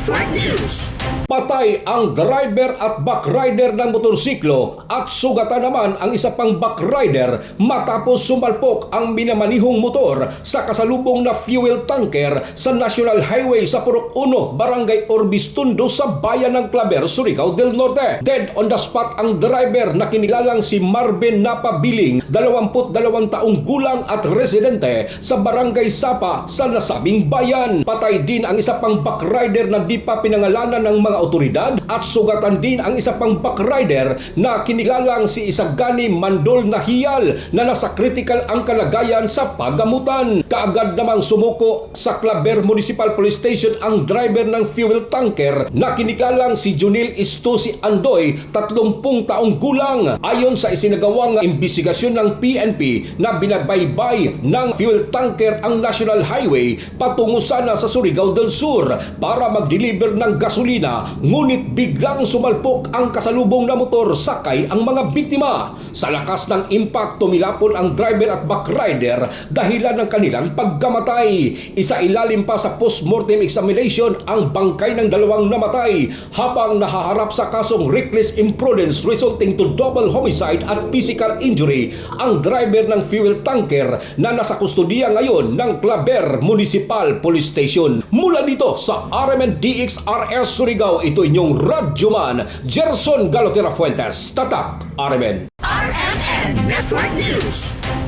Network News. Patay ang driver at backrider ng motorsiklo at sugatan naman ang isa pang backrider matapos sumalpok ang minamanihong motor sa kasalubong na fuel tanker sa National Highway sa Purok 1, Barangay Orbistundo sa bayan ng Claver, Surigao del Norte. Dead on the spot ang driver na kinilalang si Marvin Napabiling, 22 taong gulang at residente sa Barangay Sapa sa nasabing bayan. Patay din ang isa pang backrider na di pa pinangalanan ng mga otoridad at sugatan din ang isa pang backrider na kinilalang si Isagani Mandol Nahiyal na nasa critical ang kalagayan sa pagamutan. Kaagad namang sumuko sa Claver Municipal Police Station ang driver ng fuel tanker na kinilalang si Junil Istosi Andoy, 30 taong gulang. Ayon sa isinagawang imbestigasyon ng PNP na binabaybay ng fuel tanker ang National Highway patungo sana sa Surigao del Sur para mag-deliver ng gasolina, ngunit biglang sumalpok ang kasalubong na motor sakay ang mga biktima. Sa lakas ng impact, tumilapon ang driver at backrider dahilan ng kanilang pagkamatay. Isa ilalim pa sa post-mortem examination ang bangkay ng dalawang namatay habang nahaharap sa kasong reckless imprudence resulting to double homicide at physical injury ang driver ng fuel tanker na nasa kustodiya ngayon ng Claver Municipal Police Station. Mula dito sa RMN DXRS Surigao, ito inyong radyoman Gerson Galotera Fuentes, Tatak RMN. RMN Network News.